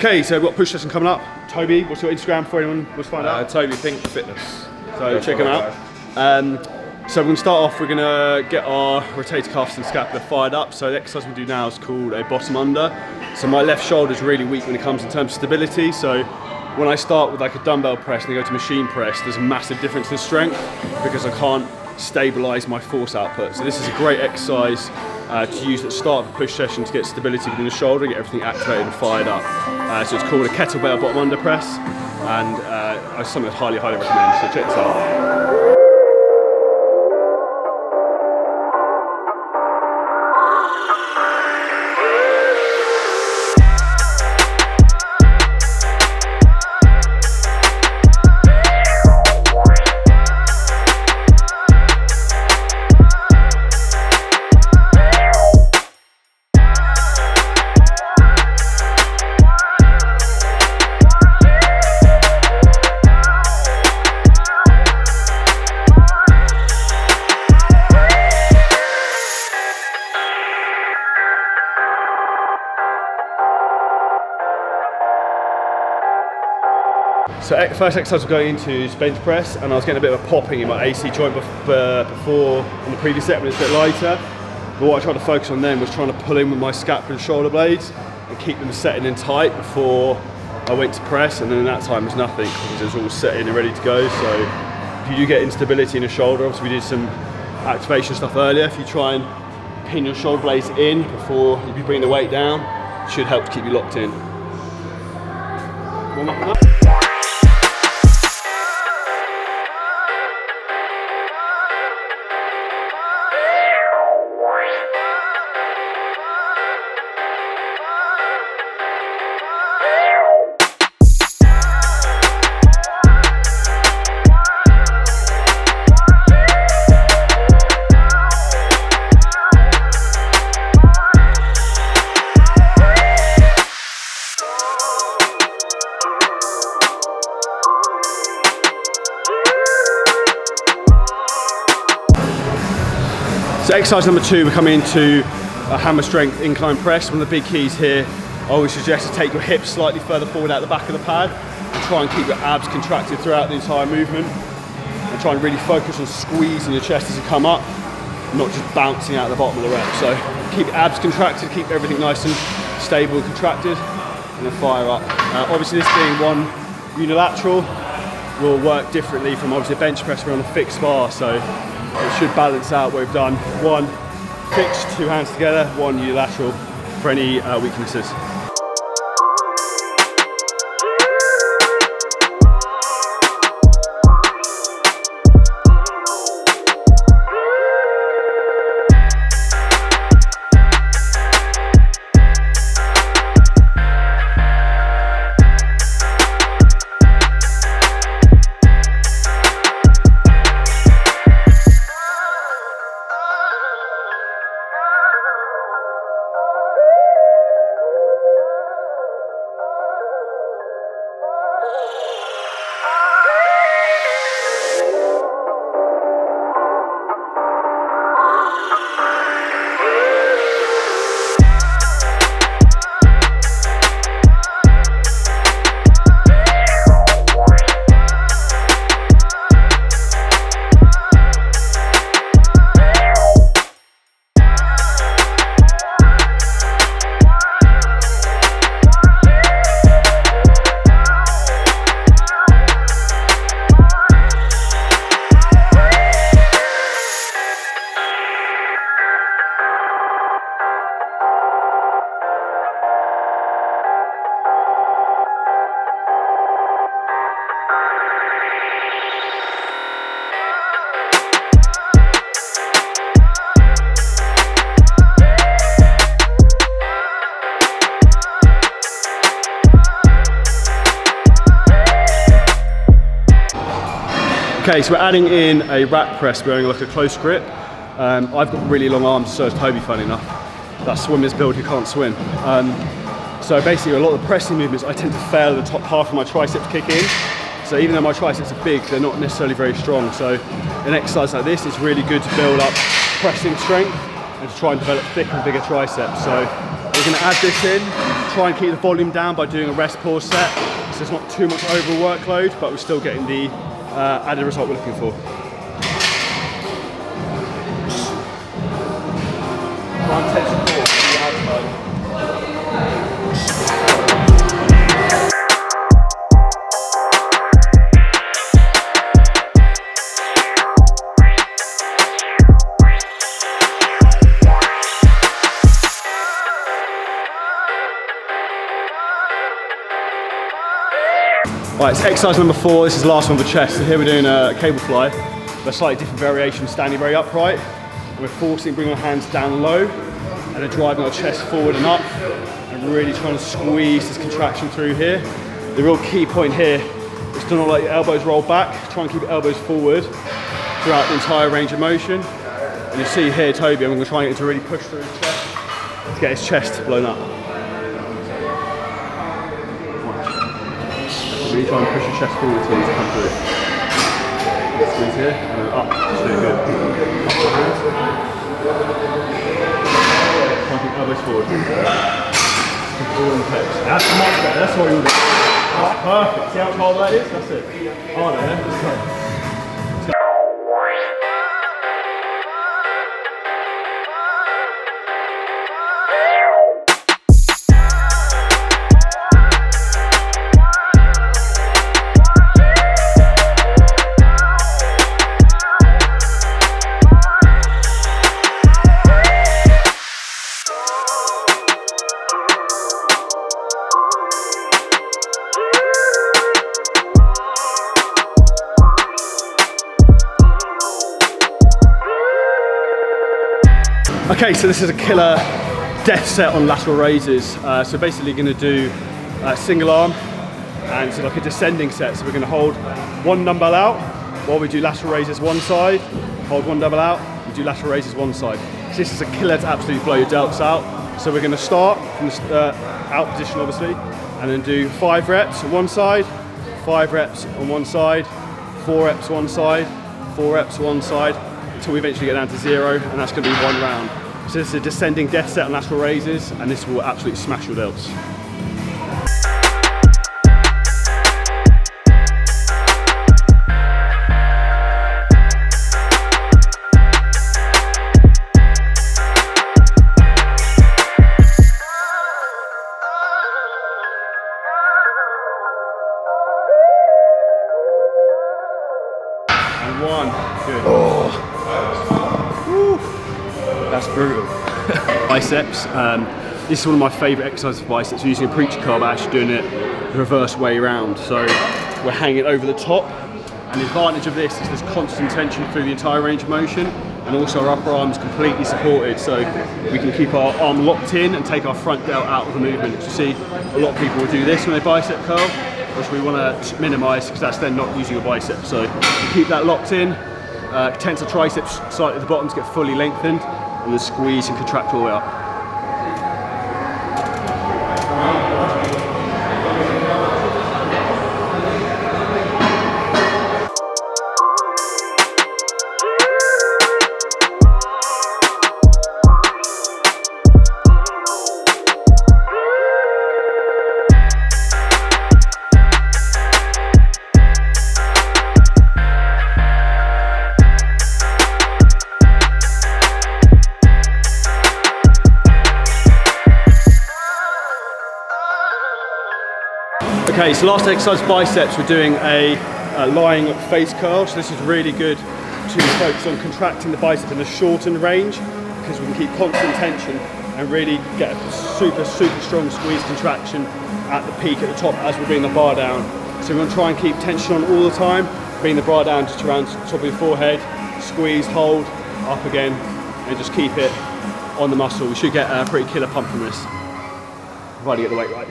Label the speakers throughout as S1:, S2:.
S1: Okay, so we've got push session coming up. Toby, what's your Instagram for anyone wants to find out?
S2: TobyPinkFitness.
S1: So check them out. So we're going to start off, we're going to get our rotator cuffs and scapula fired up. So the exercise we do now is called a bottom under. So my left shoulder is really weak when it comes in terms of stability. So when I start with like a dumbbell press and I go to machine press, there's a massive difference in strength because I can't stabilize my force output. So this is a great exercise to use at the start of a push session to get stability within the shoulder, get everything activated and fired up. So it's called a kettlebell bottom under press, and it's something I'd highly recommend. So check this out. So first exercise we're going into is bench press, and I was getting a bit of a popping in my AC joint before on the previous set when it's a bit lighter. But what I tried to focus on then was trying to pull in with my scapula and shoulder blades and keep them setting in tight before I went to press, and then that time was nothing because it was all set in and ready to go. So if you do get instability in the shoulder, obviously we did some activation stuff earlier, if you try and pin your shoulder blades in before you bring the weight down, it should help to keep you locked in. Warm up on that. So exercise number 2, we're coming into a hammer strength incline press. One of the big keys here, I always suggest to take your hips slightly further forward out the back of the pad and try and keep your abs contracted throughout the entire movement, and try and really focus on squeezing your chest as you come up, not just bouncing out the bottom of the rep. So keep your abs contracted, keep everything nice and stable and contracted, and then fire up. Obviously this being one unilateral will work differently from obviously a bench press where we're on a fixed bar, so it should balance out what we've done. One fixed, 2 hands together, one unilateral for any weaknesses. Okay, so we're adding in a rack press, we're going like a close grip. I've got really long arms, so has Toby, funny enough. That swimmer's build who can't swim. So basically a lot of the pressing movements, I tend to fail at the top half of my triceps kick in. So even though my triceps are big, they're not necessarily very strong. So an exercise like this is really good to build up pressing strength and to try and develop thicker and bigger triceps. So we're going to add this in, try and keep the volume down by doing a rest pause set, so it's not too much over workload, but we're still getting the added result we're looking for. Try and take support from the outside. Right, it's exercise number 4. This is the last one for chest. So here we're doing a cable fly, but a slightly different variation, standing very upright. And we're bringing our hands down low, and then driving our chest forward and up, and really trying to squeeze this contraction through here. The real key point here is to not let your elbows roll back. Try and keep your elbows forward throughout the entire range of motion. And you see here, Toby, I'm going to try and get him to really push through his chest to get his chest blown up. Really try and push your chest forward till you come through. Squeeze here, and then up. That's really good. Up the hands. Try and keep elbows forward. Forward and pecs. That's much better, that's what you want to do. That's perfect. See how much harder that is? That's it. Harder, yeah? Let's go. Okay, so this is a killer death set on lateral raises. So basically going to do single arm, and so like a descending set. So we're going to hold one dumbbell out while we do lateral raises one side, hold one dumbbell out, and do lateral raises one side. So this is a killer to absolutely blow your delts out. So we're going to start from the out position obviously, and then do 5 reps on one side, 5 reps on one side, 4 reps one side, 4 reps one side, until we eventually get down to 0, and that's going to be 1 round. So this is a descending death set on lateral raises, and this will absolutely smash your delts. And 1, good. Oh. That's brutal. Biceps. This is one of my favourite exercises for biceps. We're using a preacher curl, but actually doing it the reverse way around. So we're hanging it over the top. And the advantage of this is there's constant tension through the entire range of motion, and also our upper arm is completely supported. So we can keep our arm locked in and take our front delt out of the movement. You see, a lot of people will do this when they bicep curl, which we want to minimise because that's then not using a bicep. So you keep that locked in, tensor triceps slightly at the bottom to get fully lengthened, and then squeeze and contract all the way up. Okay, so last exercise, biceps, we're doing a lying face curl. So this is really good to focus on contracting the bicep in the shortened range, because we can keep constant tension and really get a super strong squeeze contraction at the peak at the top as we bring the bar down. So we're going to try and keep tension on all the time, bring the bar down just around the top of your forehead, squeeze, hold, up again, and just keep it on the muscle. We should get a pretty killer pump from this, provided you get the weight right.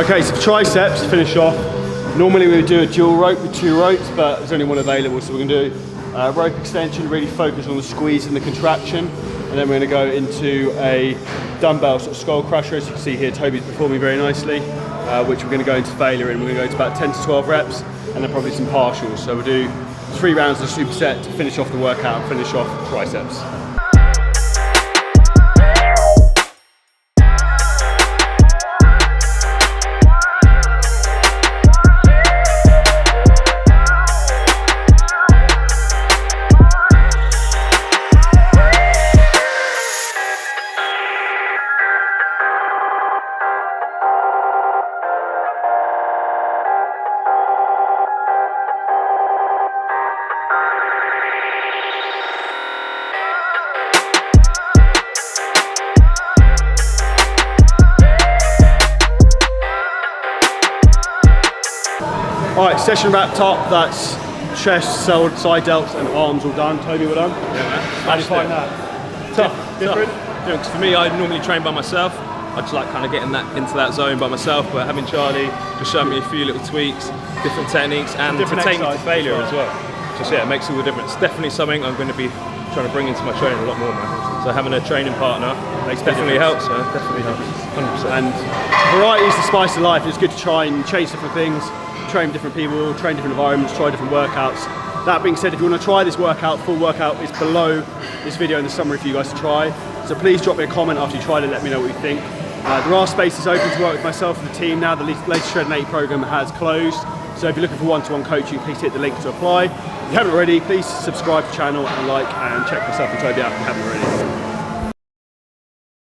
S1: Okay, so for triceps, to finish off, normally we would do a dual rope with 2 ropes, but there's only one available, so we're going to do rope extension, really focus on the squeeze and the contraction, and then we're going to go into a dumbbell sort of skull crusher. As you can see here, Toby's performing very nicely, which we're going to go into failure in. We're going to go to about 10 to 12 reps, and then probably some partials. So we'll do 3 rounds of superset to finish off the workout and finish off triceps. Alright, session wrapped up. That's chest, side delts and arms all done. Toby, well done.
S2: Yeah, man.
S1: How do you find that? Tough? Different?
S2: Because for me, I normally train by myself. I just like kind of getting into that zone by myself, but having Charlie just show me a few little tweaks, different techniques, and to take me to failure as well. Just yeah, it makes all the difference. Definitely something I'm going to be trying to bring into my training a lot more, man. So having a training partner definitely helps, man. Definitely helps. 100%.
S1: And variety is the spice of life. It's good to try and change different things, train with different people, train different environments, try different workouts. That being said, if you want to try this workout, full workout is below this video in the summary for you guys to try. So please drop me a comment after you tried it, let me know what you think. There are spaces open to work with myself and the team now. The latest Shred & 80 program has closed. So if you're looking for one-to-one coaching, please hit the link to apply. If you haven't already, please subscribe to the channel and like and check myself and Toby out if you haven't already.